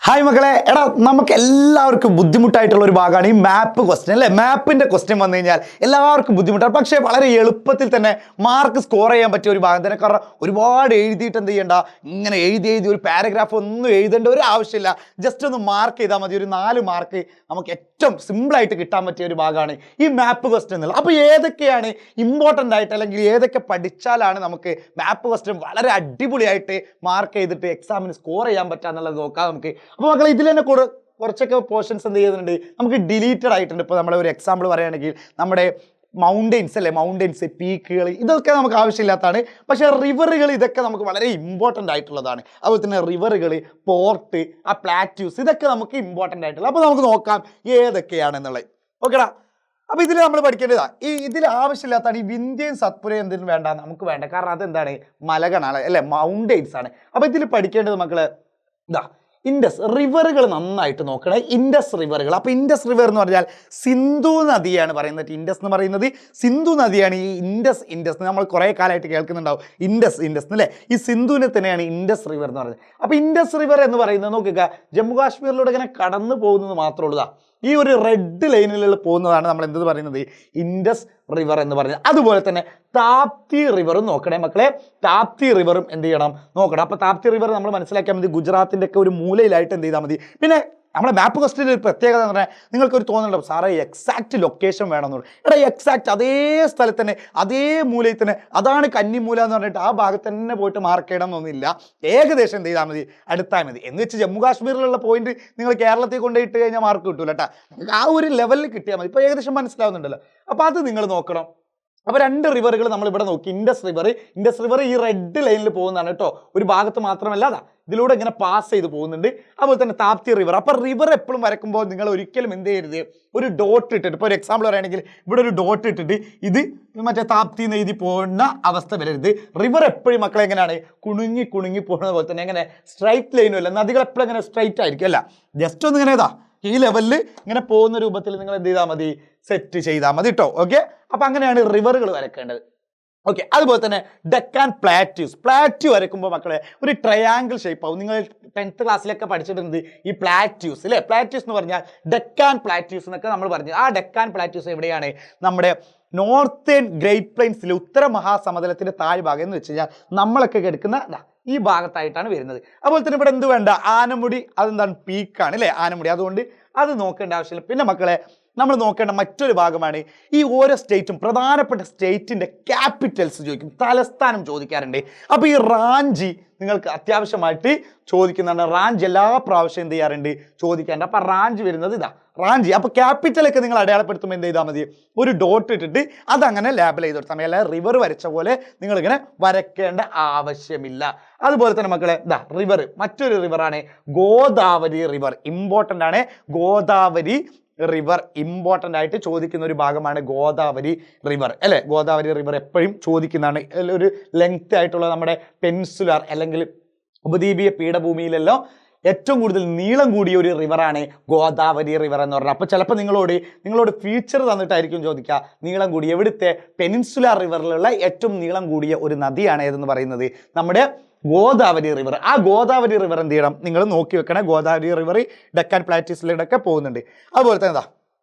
Hi മക്കളെ, എടാ നമുക്ക് എല്ലാവർക്കും ബുദ്ധിമുട്ടായിട്ടുള്ള ഒരു ഭാഗമാണ് ഈ മാപ്പ് ക്വസ്റ്റ്യൻ അല്ലേ. മാപ്പിന്റെ ക്വസ്റ്റ്യൻ വന്നു കഴിഞ്ഞാൽ എല്ലാവർക്കും ബുദ്ധിമുട്ടാണ്, പക്ഷേ വളരെ എളുപ്പത്തിൽ തന്നെ മാർക്ക് സ്കോർ ചെയ്യാൻ പറ്റിയ ഒരു ഭാഗം തന്നെ. കാരണം ഒരുപാട് എഴുതിയിട്ട് എന്ത് ചെയ്യണ്ട, ഇങ്ങനെ എഴുതി ഒരു പാരഗ്രാഫ് ഒന്നും എഴുതേണ്ട ഒരു ആവശ്യമില്ല. ജസ്റ്റ് ഒന്ന് മാർക്ക് ചെയ്താൽ മതി. ഒരു 4 മാർക്ക് നമുക്ക് ഏറ്റവും സിമ്പിളായിട്ട് കിട്ടാൻ പറ്റിയ ഒരു ഭാഗമാണ് ഈ മാപ്പ് ക്വസ്റ്റ്യൻ എന്നുള്ളത്. അപ്പോൾ ഏതൊക്കെയാണ് ഇമ്പോർട്ടൻ്റ് ആയിട്ട്, അല്ലെങ്കിൽ ഏതൊക്കെ പഠിച്ചാലാണ് നമുക്ക് മാപ്പ് ക്വസ്റ്റ്യൻ വളരെ അടിപൊളിയായിട്ട് മാർക്ക് ചെയ്തിട്ട് എക്സാമിന് സ്കോർ ചെയ്യാൻ പറ്റുക എന്നുള്ളത് നോക്കാം നമുക്ക്. അപ്പോൾ മക്കളെ, ഇതിൽ തന്നെ കുറച്ചൊക്കെ പോർഷൻസ് എന്ത് ചെയ്യുന്നുണ്ട്, നമുക്ക് ഡിലീറ്റഡ് ആയിട്ടുണ്ട്. ഇപ്പോൾ നമ്മളെ ഒരു എക്സാമ്പിൾ പറയുകയാണെങ്കിൽ നമ്മുടെ മൗണ്ടെയിൻസ് അല്ലേ, മൗണ്ടെയിൻസ്, പീക്കുകൾ, ഇതൊക്കെ നമുക്ക് ആവശ്യമില്ലാത്തതാണ്. പക്ഷേ റിവറുകൾ ഇതൊക്കെ നമുക്ക് വളരെ ഇമ്പോർട്ടൻ്റ് ആയിട്ടുള്ളതാണ്. അതുപോലെ തന്നെ റിവറുകൾ, പോർട്ട്, ആ പ്ലാറ്റ്യൂസ്, ഇതൊക്കെ നമുക്ക് ഇമ്പോർട്ടൻ്റ് ആയിട്ടുള്ളത്. അപ്പോൾ നമുക്ക് നോക്കാം ഏതൊക്കെയാണെന്നുള്ളത്. ഓക്കെടാ. അപ്പോൾ ഇതിൽ നമ്മൾ പഠിക്കേണ്ടതാണ്, ഇതിൽ ആവശ്യമില്ലാത്തതാണ് ഈ വിന്ധ്യയും സത്പുരയും എന്തിനും വേണ്ട, നമുക്ക് വേണ്ട. കാരണം അതെന്താണ്, മലകളാണ് അല്ലേ, മൗണ്ടെയിൻസ് ആണ്. അപ്പോൾ ഇതിൽ പഠിക്കേണ്ടത് മക്കളെ ഇതാ, ഇൻഡസ് റിവറുകൾ നന്നായിട്ട് നോക്കണേ. ഇൻഡസ് റിവറുകൾ. അപ്പോൾ ഇൻഡസ് റിവർ എന്ന് പറഞ്ഞാൽ സിന്ധു നദിയാണ് പറയുന്നത്. ഇൻഡസ് എന്ന് പറയുന്നത് സിന്ധു നദിയാണ്. ഈ ഇൻഡസ് നമ്മൾ കുറേ കാലമായിട്ട് കേൾക്കുന്നുണ്ടാവും, ഇൻഡസ് അല്ലേ. ഈ സിന്ധുവിനെ തന്നെയാണ് ഇൻഡസ് റിവർ എന്ന് പറയുന്നത്. അപ്പോൾ ഇൻഡസ് റിവർ എന്ന് പറയുന്നത് നോക്കുക, ജമ്മു കാശ്മീരിലൂടെ ഇങ്ങനെ കടന്നു പോകുന്നത് മാത്രമേ ഉള്ളൂ. ഈ ഒരു റെഡ് ലൈനിലുള്ള പോകുന്നതാണ് നമ്മൾ എന്ത് പറയുന്നത്, ഇൻഡസ് റിവർ എന്ന് പറയുന്നത്. അതുപോലെ തന്നെ താപ്തി റിവറും നോക്കണേ മക്കളെ. താപ്തി റിവറും എന്ത് ചെയ്യണം, നോക്കണം. അപ്പോൾ താപ്തി റിവർ നമ്മൾ മനസ്സിലാക്കിയാൽ മതി, ഗുജറാത്തിൻ്റെ ഒക്കെ ഒരു മൂലയിലായിട്ട് എന്ത് ചെയ്താൽ മതി. പിന്നെ നമ്മുടെ മാപ്പ് ക്വസ്റ്റ്യൻ്റെ ഒരു പ്രത്യേകത എന്ന് പറഞ്ഞാൽ, നിങ്ങൾക്കൊരു തോന്നുന്നുണ്ടാവും, സാറേ എക്സാക്റ്റ് ലൊക്കേഷൻ വേണമെന്നുള്ളൂ. എടാ, എക്സാക്റ്റ് അതേ സ്ഥലത്ത് തന്നെ, അതേ മൂലയിൽ തന്നെ, അതാണ് കന്നിമൂല എന്ന് പറഞ്ഞിട്ട് ആ ഭാഗത്ത് തന്നെ പോയിട്ട് മാർക്ക് ചെയ്യണം എന്നൊന്നുമില്ല. ഏകദേശം എന്ത് ചെയ്താൽ മതി, അടുത്താൽ മതി. എന്ന് വെച്ച് ജമ്മു കാശ്മീരിലുള്ള പോയിന്റ് നിങ്ങൾ കേരളത്തിൽ കൊണ്ടുപോയിട്ട് കഴിഞ്ഞാൽ മാർക്ക് കിട്ടൂല കേട്ടോ. ആ ഒരു ലെവലിൽ കിട്ടിയാൽ മതി. ഇപ്പോൾ ഏകദേശം മനസ്സിലാവുന്നുണ്ടല്ലോ. അപ്പോൾ അത് നിങ്ങൾ നോക്കണം. അപ്പോൾ 2 റിവറുകൾ നമ്മൾ ഇവിടെ നോക്കി. ഇൻഡസ് റിവർ ഈ റെഡ് ലൈനിൽ പോകുന്നതാണ് കേട്ടോ. ഒരു ഭാഗത്ത് മാത്രമല്ല, അതാ ഇതിലൂടെ ഇങ്ങനെ പാസ് ചെയ്ത് പോകുന്നുണ്ട്. അതുപോലെ തന്നെ താപ്തി റിവർ. അപ്പോൾ റിവർ എപ്പോഴും വരക്കുമ്പോൾ നിങ്ങൾ ഒരിക്കലും എന്ത് ചെയ്യരുത്, ഒരു ഡോട്ട് ഇട്ടിട്ട്, ഇപ്പോൾ ഒരു എക്സാമ്പിൾ പറയുകയാണെങ്കിൽ ഇവിടെ ഒരു ഡോട്ട് ഇട്ടിട്ട് ഇത് മറ്റേ താപ്തി എന്ന് എഴുതി പോകുന്ന അവസ്ഥ വരരുത്. റിവർ എപ്പോഴും മക്കളെ എങ്ങനെയാണ്, കുണുങ്ങി പോകുന്നത് പോലെ തന്നെ. എങ്ങനെ സ്ട്രൈറ്റ് ലൈനും അല്ല, നദികൾ എപ്പോഴും എങ്ങനെ സ്ട്രൈറ്റ് ആയിരിക്കും അല്ല, ജസ്റ്റ് ഒന്ന് ഇങ്ങനെ ഇതാ ഈ ലെവലിൽ ഇങ്ങനെ പോകുന്ന രൂപത്തിൽ നിങ്ങൾ എന്ത് ചെയ്താൽ മതി, സെറ്റ് ചെയ്താൽ മതി കേട്ടോ. ഓക്കെ. അപ്പം അങ്ങനെയാണ് റിവറുകൾ വരക്കേണ്ടത്. ഓക്കെ. അതുപോലെ തന്നെ ഡെക്കാൻ പ്ലാറ്റ്യൂ വരയ്ക്കുമ്പോൾ മക്കളെ ഒരു ട്രയാങ്കിൾ ഷേപ്പ് ആവും. നിങ്ങൾ 10th ക്ലാസ്സിലൊക്കെ പഠിച്ചിട്ടുണ്ട് ഈ പ്ലാറ്റ്യൂസ് അല്ലേ. പ്ലാറ്റ്യൂസ് എന്ന് പറഞ്ഞാൽ ഡെക്കാൻ പ്ലാറ്റ്യൂസ് എന്നൊക്കെ നമ്മൾ പറഞ്ഞു. ആ ഡെക്കാൻ പ്ലാറ്റ്യൂസ് എവിടെയാണ്, നമ്മുടെ നോർത്തേൺ ഗ്രേറ്റ് പ്ലെയിൻസിലെ ഉത്തര മഹാസമതലത്തിന്റെ താഴ്ഭാഗം എന്ന് വെച്ച് കഴിഞ്ഞാൽ നമ്മളൊക്കെ കിടക്കുന്ന ഈ ഭാഗത്തായിട്ടാണ് വരുന്നത്. അതുപോലെ തന്നെ ഇവിടെ എന്ത് വേണ്ട, ആനമുടി, അതെന്താണ്, പീക്കാണ് അല്ലേ, ആനമുടി. അതുകൊണ്ട് അത് നോക്കേണ്ട ആവശ്യമില്ല. പിന്നെ മക്കളെ നമ്മൾ നോക്കേണ്ട മറ്റൊരു ഭാഗമാണ് ഈ ഓരോ സ്റ്റേറ്റും, പ്രധാനപ്പെട്ട സ്റ്റേറ്റിൻ്റെ ക്യാപിറ്റൽസ് ചോദിക്കും, തലസ്ഥാനം ചോദിക്കാറുണ്ട്. അപ്പോൾ ഈ റാഞ്ചി നിങ്ങൾക്ക് അത്യാവശ്യമായിട്ട് ചോദിക്കുന്നതാണ്. റാഞ്ചി എല്ലാ പ്രാവശ്യം എന്ത് ചെയ്യാറുണ്ട്, ചോദിക്കാറുണ്ട്. അപ്പോൾ റാഞ്ചി വരുന്നത് ഇതാ, റാഞ്ചി. അപ്പോൾ ക്യാപിറ്റലൊക്കെ നിങ്ങൾ അടയാളപ്പെടുത്തുമ്പോൾ എന്ത് ചെയ്താൽ മതി, ഒരു ഡോട്ട് ഇട്ടിട്ട് അതങ്ങനെ ലേബൽ ചെയ്ത് കൊടുത്താൽ മതി. അല്ലാതെ റിവർ വരച്ച പോലെ നിങ്ങളിങ്ങനെ വരയ്ക്കേണ്ട ആവശ്യമില്ല. അതുപോലെ തന്നെ മക്കളെ ഇതാ റിവർ, മറ്റൊരു റിവറാണ് ഗോദാവരി റിവർ. ഇമ്പോർട്ടൻ്റ് ആണ്. ഗോദാവരി റിവർ ഇമ്പോർട്ടൻ്റ് ആയിട്ട് ചോദിക്കുന്ന ഒരു ഭാഗമാണ് ഗോദാവരി റിവർ അല്ലേ. ഗോദാവരി റിവർ എപ്പോഴും ചോദിക്കുന്നതാണ്. ഒരു ലെങ്ത് ആയിട്ടുള്ള നമ്മുടെ പെൻസുലാർ അല്ലെങ്കിൽ ഉപദ്വീപീയ പീഠഭൂമിയിലെല്ലാം ഏറ്റവും കൂടുതൽ നീളം കൂടിയ ഒരു റിവറാണ് ഗോദാവരി റിവർ എന്ന് പറഞ്ഞാൽ. അപ്പോൾ ചിലപ്പോൾ നിങ്ങളോട് ഫീച്ചർ തന്നിട്ടായിരിക്കും ചോദിക്കുക, നീളം കൂടിയ എവിടുത്തെ പെനിൻസുലാർ റിവറിലുള്ള ഏറ്റവും നീളം കൂടിയ ഒരു നദിയാണ് ഏതെന്ന് പറയുന്നത് നമ്മുടെ ഗോദാവരി റിവർ. ആ ഗോദാവരി റിവർ എന്ത് ചെയ്യണം, നിങ്ങൾ നോക്കി വെക്കണം. ഗോദാവരി റിവർ ഡെക്കാൻ പ്ലാറ്റീസിലൂടെയൊക്കെ പോകുന്നുണ്ട്. അതുപോലെ തന്നെ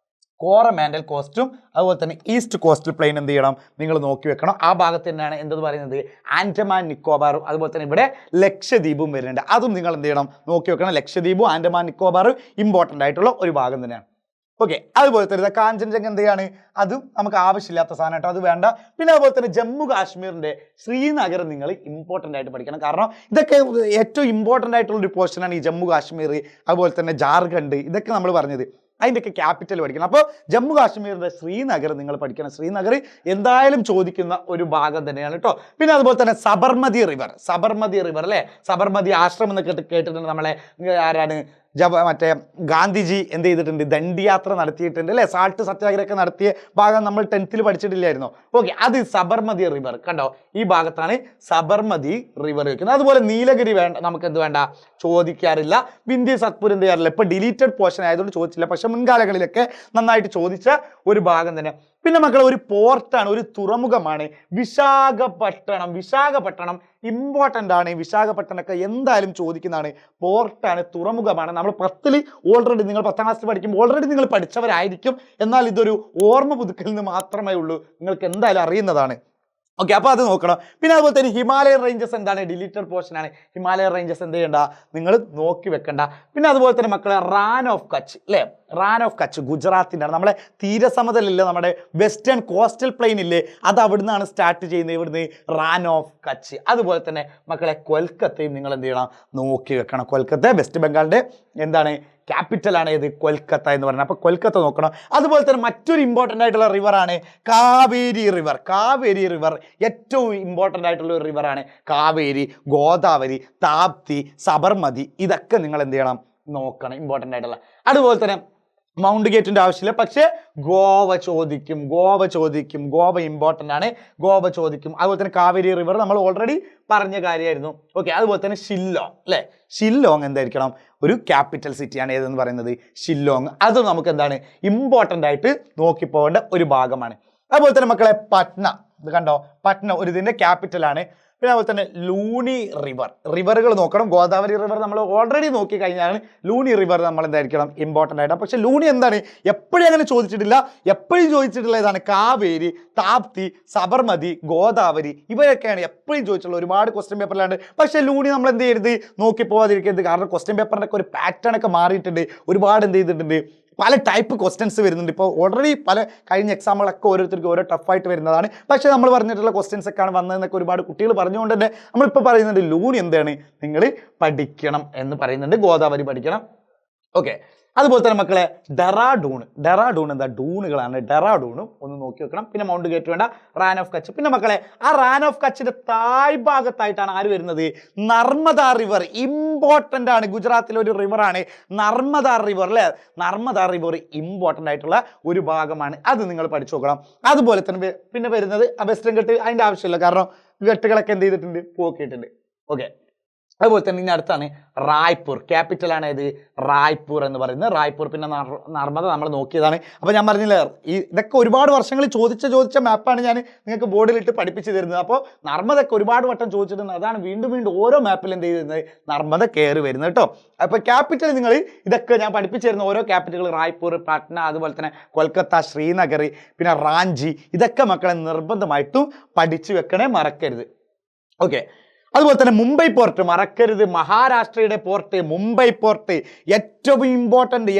കോറമാൻഡൽ കോസ്റ്റും അതുപോലെ തന്നെ ഈസ്റ്റ് കോസ്റ്റൽ പ്ലെയിൻ എന്ത് ചെയ്യണം, നിങ്ങൾ നോക്കി വെക്കണം. ആ ഭാഗത്ത് തന്നെയാണ് എന്തെന്ന് പറയുന്നത്, ആൻഡമാൻ നിക്കോബാറും അതുപോലെ തന്നെ ഇവിടെ ലക്ഷദ്വീപും വരുന്നുണ്ട്. അതും നിങ്ങൾ എന്ത് ചെയ്യണം, നോക്കി വെക്കണം. ലക്ഷദ്വീപും ആൻഡമാൻ നിക്കോബാറും ഇമ്പോർട്ടൻ്റ് ആയിട്ടുള്ള ഒരു ഭാഗം തന്നെയാണ്. ഓക്കെ. അതുപോലെ തന്നെ കാഞ്ചൻജംഗ എന്ത് ചെയ്യാണ്, അതും നമുക്ക് ആവശ്യമില്ലാത്ത സാധനം കേട്ടോ, അത് വേണ്ട. പിന്നെ അതുപോലെ തന്നെ ജമ്മു കാശ്മീരിൻ്റെ ശ്രീനഗർ നിങ്ങൾ ഇമ്പോർട്ടൻ്റ് ആയിട്ട് പഠിക്കണം. കാരണം ഇതൊക്കെ ഏറ്റവും ഇമ്പോർട്ടൻ്റ് ആയിട്ടുള്ള ഒരു പോർഷനാണ് ഈ ജമ്മു കാശ്മീർ, അതുപോലെ തന്നെ ജാർഖണ്ഡ്, ഇതൊക്കെ നമ്മൾ പറഞ്ഞത്. അതിൻ്റെയൊക്കെ ക്യാപിറ്റൽ പഠിക്കണം. അപ്പോൾ ജമ്മു കാശ്മീരിൻ്റെ ശ്രീനഗർ നിങ്ങൾ പഠിക്കണം. ശ്രീനഗർ എന്തായാലും ചോദിക്കുന്ന ഒരു ഭാഗം തന്നെയാണ് കേട്ടോ. പിന്നെ അതുപോലെ തന്നെ സബർമതി റിവർ അല്ലേ, സബർമതി ആശ്രമം എന്നൊക്കെ കേട്ടിട്ടുണ്ട്. നമ്മളെ ആരാണ്, മറ്റേ ഗാന്ധിജി എന്ത് ചെയ്തിട്ടുണ്ട്, ദണ്ഡിയാത്ര നടത്തിയിട്ടുണ്ട് അല്ലേ. സാൾട്ട് സത്യാഗ്രഹമൊക്കെ നടത്തിയ ഭാഗം നമ്മൾ 10th പഠിച്ചിട്ടില്ലായിരുന്നോ. ഓക്കെ. അത് സബർമതി റിവർ കണ്ടോ, ഈ ഭാഗത്താണ് സബർമതി റിവർ വെക്കുന്നത്. അതുപോലെ നീലഗിരി നമുക്ക് എന്ത് വേണ്ട, ചോദിക്കാറില്ല. വിന്ധ്യ സത്പുര എന്ത് ചെയ്യാറില്ല. ഇപ്പോൾ ഡിലീറ്റഡ് പോർഷൻ ആയതുകൊണ്ട് ചോദിച്ചില്ല, പക്ഷെ മുൻകാലങ്ങളിലൊക്കെ നന്നായിട്ട് ചോദിച്ച ഒരു ഭാഗം തന്നെ. പിന്നെ മക്കളെ ഒരു പോർട്ടാണ്, ഒരു തുറമുഖമാണ് വിശാഖപട്ടണം ഇമ്പോർട്ടൻ്റ് ആണ്. വിശാഖപട്ടണമൊക്കെ എന്തായാലും ചോദിക്കുന്നതാണ്. പോർട്ടാണ്, തുറമുഖമാണ്. നമ്മൾ 10ൽ ഓൾറെഡി, നിങ്ങൾ 10ാം ക്ലാസ്സിൽ പഠിക്കുമ്പോൾ ഓൾറെഡി നിങ്ങൾ പഠിച്ചവരായിരിക്കും. എന്നാൽ ഇതൊരു ഓർമ്മ പുതുക്കലിന് മാത്രമേ ഉള്ളൂ, നിങ്ങൾക്ക് എന്തായാലും അറിയുന്നതാണ്. ഓക്കെ, അപ്പോൾ അത് നോക്കണം. പിന്നെ അതുപോലെ തന്നെ ഹിമാലയൻ റേഞ്ചസ് എന്താണ്, ഡിലീറ്റഡ് പോർഷൻ ആണ്. ഹിമാലയൻ റേഞ്ചസ് എന്ത് ചെയ്യണ്ട, നിങ്ങൾ നോക്കി വെക്കണ്ട. പിന്നെ അതുപോലെ തന്നെ മക്കളെ റാൻ ഓഫ് കച്ച് അല്ലേ, റാൻ ഓഫ് കച്ച് ഗുജറാത്തിൻ്റെ ആണ്. നമ്മളെ തീരസമതലില്ലേ, നമ്മുടെ വെസ്റ്റേൺ കോസ്റ്റൽ പ്ലെയിൻ ഇല്ലേ, അത് അവിടുന്നാണ് സ്റ്റാർട്ട് ചെയ്യുന്നത്. ഇവിടുന്ന് റാൻ ഓഫ് കച്ച്. അതുപോലെ തന്നെ മക്കളെ കൊൽക്കത്തയും നിങ്ങൾ എന്ത് ചെയ്യണം, നോക്കി വെക്കണം. കൊൽക്കത്ത വെസ്റ്റ് ബംഗാളിൻ്റെ എന്താണ്, ക്യാപിറ്റലാണ് ഏത്, കൊൽക്കത്ത എന്ന് പറയുന്നത്. അപ്പോൾ കൊൽക്കത്ത നോക്കണം. അതുപോലെ തന്നെ മറ്റൊരു ഇമ്പോർട്ടൻ്റ് ആയിട്ടുള്ള റിവറാണ് കാവേരി റിവർ. കാവേരി റിവർ ഏറ്റവും ഇമ്പോർട്ടൻ്റ് ആയിട്ടുള്ള ഒരു റിവറാണ് കാവേരി, ഗോദാവരി, താപ്തി, സബർമതി. ഇതൊക്കെ നിങ്ങൾ എന്ത് ചെയ്യണം, നോക്കണം, ഇമ്പോർട്ടൻ്റ് ആയിട്ടുള്ള. അതുപോലെ തന്നെ മൗണ്ട് ഗേറ്റിൻ്റെ ആവശ്യമില്ല, പക്ഷേ ഗോവ ചോദിക്കും. ഗോവ ഇമ്പോർട്ടൻ്റ് ആണ്, ഗോവ ചോദിക്കും. അതുപോലെ തന്നെ കാവേരി റിവർ നമ്മൾ ഓൾറെഡി പറഞ്ഞ കാര്യമായിരുന്നു. ഓക്കെ, അതുപോലെ തന്നെ ഷില്ലോങ് അല്ലേ, ഷില്ലോങ് എന്തായിരിക്കണം, ഒരു ക്യാപിറ്റൽ സിറ്റിയാണ് ഏതെന്ന് പറയുന്നത്, ഷില്ലോങ്. അത് നമുക്ക് എന്താണ്, ഇമ്പോർട്ടൻ്റ് ആയിട്ട് നോക്കി പോകേണ്ട ഒരു ഭാഗമാണ്. അതുപോലെ തന്നെ മക്കളെ പട്ന, ഇത് കണ്ടോ, പട്ന ഒരു ഇതിൻ്റെ ക്യാപിറ്റലാണ്. പിന്നെ അതുപോലെ തന്നെ ലൂണി റിവറുകൾ നോക്കണം. ഗോദാവരി റിവർ നമ്മൾ ഓൾറെഡി നോക്കി കഴിഞ്ഞാൽ ലൂണി റിവർ നമ്മൾ എന്തായിരിക്കണം, ഇമ്പോർട്ടൻ്റ് ആയിട്ട്. പക്ഷേ ലൂണി എന്താണ്, എപ്പോഴും അങ്ങനെ ചോദിച്ചിട്ടില്ല. എപ്പോഴും ചോദിച്ചിട്ടുള്ള ഇതാണ് കാവേരി, താപ്തി, സബർമതി, ഗോദാവരി. ഇവരൊക്കെയാണ് എപ്പോഴും ചോദിച്ചിട്ടുള്ളത്, ഒരുപാട് ക്വസ്റ്റ്യൻ പേപ്പറിലാണ്. പക്ഷേ ലൂണി നമ്മൾ എന്ത് ചെയ്യരുത്, നോക്കി പോകാതിരിക്കരുത്. കാരണം ക്വസ്റ്റ്യൻ പേപ്പറിൻ്റെ ഒക്കെ ഒരു പാറ്റേൺ ഒക്കെ മാറിയിട്ടുണ്ട്. ഒരുപാട് എന്ത് ചെയ്തിട്ടുണ്ട്, പല ടൈപ്പ് ക്വസ്റ്റ്യൻസ് വരുന്നുണ്ട്. ഇപ്പോൾ ഓൾറെഡി പല കഴിഞ്ഞ എക്സാമുകളൊക്കെ ഓരോരുത്തർക്ക് ഓരോ ടഫായിട്ട് വരുന്നതാണ്. പക്ഷേ നമ്മൾ പറഞ്ഞിട്ടുള്ള ക്വസ്റ്റ്യൻസ് ഒക്കെയാണ് വന്നതെന്നൊക്കെ ഒരുപാട് കുട്ടികൾ പറഞ്ഞുകൊണ്ട് തന്നെ നമ്മളിപ്പോൾ പറയുന്നുണ്ട് ലൂണി എന്താണ്, നിങ്ങൾ പഠിക്കണം എന്ന് പറയുന്നുണ്ട്. ഗോദാവരി പഠിക്കണം. ഓക്കെ, അതുപോലെ തന്നെ മക്കളെ ഡെറാഡൂൺ എന്താ, ഡൂണുകളാണ്. ഡെറാഡൂണും ഒന്ന് നോക്കി വെക്കണം. പിന്നെ മൗണ്ട് ഗേറ്റ് വേണ്ട, റാൻ ഓഫ് കച്ച്. പിന്നെ മക്കളെ ആ റാൻ ഓഫ് കച്ചിന്റെ തായ് ഭാഗത്തായിട്ടാണ് ആര് വരുന്നത്, നർമ്മദ റിവർ. ഇമ്പോർട്ടൻ്റ് ആണ്, ഗുജറാത്തിലെ ഒരു റിവറാണ് നർമ്മദ റിവർ അല്ലേ. നർമ്മദ റിവർ ഇമ്പോർട്ടൻ്റ് ആയിട്ടുള്ള ഒരു ഭാഗമാണ്, അത് നിങ്ങൾ പഠിച്ചു നോക്കണം. അതുപോലെ തന്നെ പിന്നെ വരുന്നത് വെസ്റ്റേൺ ഘട്ട്, അതിൻ്റെ ആവശ്യമില്ല, കാരണം ഘട്ടുകളൊക്കെ എന്ത് ചെയ്തിട്ടുണ്ട്, പോക്കിയിട്ടുണ്ട്. ഓക്കെ, അതുപോലെ തന്നെ ഇനി അടുത്താണ് റായ്പൂർ. ക്യാപിറ്റലാണ് ഇത്, റായ്പൂർ എന്ന് പറയുന്നത്. റായ്പൂർ പിന്നെ നർമ്മദ നമ്മൾ നോക്കിയതാണ്. അപ്പോൾ ഞാൻ പറഞ്ഞില്ലേ, ഇതൊക്കെ ഒരുപാട് വർഷങ്ങളിൽ ചോദിച്ച മാപ്പാണ് ഞാൻ നിങ്ങൾക്ക് ബോർഡിലിട്ട് പഠിപ്പിച്ച് തരുന്നത്. അപ്പോൾ നർമ്മദൊക്കെ ഒരുപാട് വട്ടം ചോദിച്ചിട്ടുണ്ട്. അതാണ് വീണ്ടും ഓരോ മാപ്പിൽ എന്ത് ചെയ്യുന്നത്, നർമ്മദ കയറി വരുന്നത് കേട്ടോ. അപ്പോൾ ക്യാപിറ്റൽ നിങ്ങൾ ഇതൊക്കെ ഞാൻ പഠിപ്പിച്ചു തരുന്ന ഓരോ ക്യാപിറ്റലുകൾ, റായ്പൂർ, പട്ന, അതുപോലെ തന്നെ കൊൽക്കത്ത, ശ്രീനഗർ, പിന്നെ റാഞ്ചി, ഇതൊക്കെ മക്കളെ നിർബന്ധമായിട്ടും പഠിച്ചു വെക്കണേ, മറക്കരുത്. ഓക്കെ, അതുപോലെ തന്നെ മുംബൈ പോർട്ട് മറക്കരുത്. മഹാരാഷ്ട്രയുടെ പോർട്ട് മുംബൈ പോർട്ട് ഏറ്റവും ഇമ്പോർട്ടൻ്റ്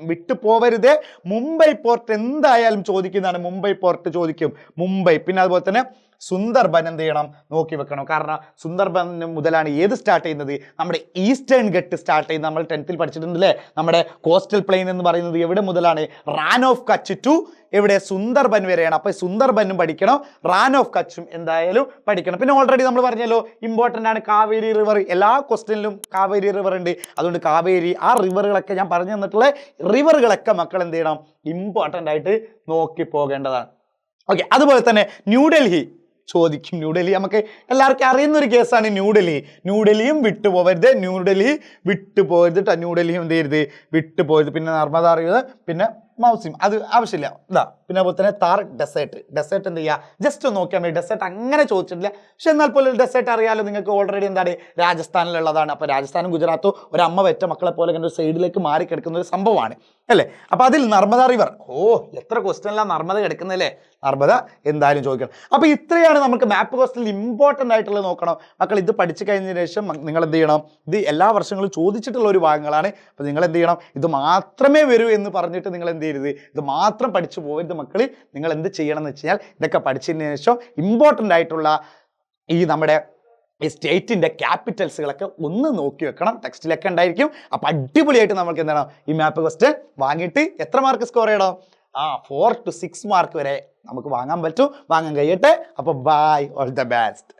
വിട്ടു പോവരുത്. മുംബൈ പോർട്ട് എന്തായാലും ചോദിക്കുന്നതാണ്, മുംബൈ പോർട്ട് ചോദിക്കും. മുംബൈ. പിന്നെ അതുപോലെ തന്നെ സുന്ദർബൻ എന്ത് ചെയ്യണം, നോക്കി വെക്കണം. കാരണം സുന്ദർബൻ മുതലാണ് ഏത് സ്റ്റാർട്ട് ചെയ്യുന്നത്, നമ്മുടെ ഈസ്റ്റേൺ ഘട്ട് സ്റ്റാർട്ട് ചെയ്യുന്നത്. നമ്മൾ 10th പഠിച്ചിട്ടുണ്ട് അല്ലേ, നമ്മുടെ കോസ്റ്റൽ പ്ലെയിൻ എന്ന് പറയുന്നത് എവിടെ മുതലാണ്, റാൻ ഓഫ് കച്ച് ടു എവിടെ, സുന്ദർബൻ വരെയാണ്. അപ്പോൾ സുന്ദർബനും പഠിക്കണം, റാൻ ഓഫ് കച്ചും എന്തായാലും പഠിക്കണം. പിന്നെ ഓൾറെഡി നമ്മൾ പറഞ്ഞല്ലോ ഇമ്പോർട്ടൻ്റ് ആണ് കാവേരി റിവർ. എല്ലാ ക്വസ്റ്റ്യനിലും കാവേരി റിവർ ഉണ്ട്. അതുകൊണ്ട് കാവേരി, ആ റിവറുകളൊക്കെ ഞാൻ പറഞ്ഞു തന്നിട്ടുള്ള റിവറുകളൊക്കെ മക്കൾ എന്ത് ചെയ്യണം, ഇമ്പോർട്ടൻ്റ് ആയിട്ട് നോക്കി പോകേണ്ടതാണ്. ഓക്കെ, അതുപോലെ തന്നെ ന്യൂഡൽഹി ചോദിക്കും. ന്യൂഡൽഹി നമുക്ക് എല്ലാവർക്കും അറിയുന്ന ഒരു കേസാണ്. ന്യൂഡൽഹിയും വിട്ടുപോകരുത്. ന്യൂഡൽഹിയും എന്ത് ചെയ്യരുത്, വിട്ടുപോകരുത്. പിന്നെ നർമ്മദ റിവർ, പിന്നെ മൗസിം, അത് ആവശ്യമില്ല. പിന്നെ അതുപോലെ തന്നെ താർ ഡെസേർട്ട് എന്ത് ചെയ്യുക, ജസ്റ്റ് ഒന്ന് നോക്കിയാൽ മതി. ഡെസേർട്ട് അങ്ങനെ ചോദിച്ചിട്ടില്ല, പക്ഷെ എന്നാൽ പോലും ഡെസേർട്ട് അറിയാലോ നിങ്ങൾക്ക്, ഓൾറെഡി എന്താണ് രാജസ്ഥാനിലുള്ളതാണ്. അപ്പോൾ രാജസ്ഥാനും ഗുജറാത്തും ഒരു അമ്മ വെച്ച മക്കളെ പോലെ ഇങ്ങനെ ഒരു സൈഡിലേക്ക് മാറി കിടക്കുന്ന ഒരു സംഭവമാണ് അല്ലേ. അപ്പോൾ അതിൽ നർമ്മദ റിവർ, എത്ര ക്വസ്റ്റ്യനിലാണ് നർമ്മദ കിടക്കുന്നല്ലേ, നർമ്മദ എന്തായാലും ചോദിക്കണം. അപ്പോൾ ഇത്രയാണ് നമുക്ക് മാപ്പ് ക്വസ്റ്റനിൽ ഇമ്പോർട്ടൻ്റ് ആയിട്ടുള്ളത് നോക്കണം മക്കൾ. ഇത് പഠിച്ചു കഴിഞ്ഞതിന് ശേഷം നിങ്ങൾ എന്ത് ചെയ്യണം, ഇത് എല്ലാ വർഷങ്ങളും ചോദിച്ചിട്ടുള്ള ഒരു ഭാഗങ്ങളാണ്. അപ്പോൾ നിങ്ങൾ എന്ത് ചെയ്യണം, ഇത് മാത്രമേ വരൂ എന്ന് പറഞ്ഞിട്ട് നിങ്ങൾ എന്ത് ചെയ്യരുത്, ഇത് മാത്രം പഠിച്ചു പോകരുത് മക്കൾ. നിങ്ങൾ എന്ത് ചെയ്യണം എന്ന് വെച്ച് കഴിഞ്ഞാൽ ഇതൊക്കെ പഠിച്ചതിന് ശേഷം ഇമ്പോർട്ടൻ്റ് ആയിട്ടുള്ള ഈ നമ്മുടെ ഈ സ്റ്റേറ്റിൻ്റെ ക്യാപിറ്റൽസുകളൊക്കെ ഒന്ന് നോക്കി വെക്കണം. ടെക്സ്റ്റിലൊക്കെ ഉണ്ടായിരിക്കും. അപ്പോൾ അടിപൊളിയായിട്ട് നമുക്ക് എന്താണ് ഈ മാപ്പ് ക്വസ്റ്റ്യൻ വാങ്ങിയിട്ട് എത്ര മാർക്ക് സ്കോർ ചെയ്യണം, 4 to 6 മാർക്ക് വരെ നമുക്ക് വാങ്ങാൻ പറ്റും. വാങ്ങാൻ കഴിയട്ടെ. അപ്പോൾ ബൈ, ഓൾ ദ ബെസ്റ്റ്.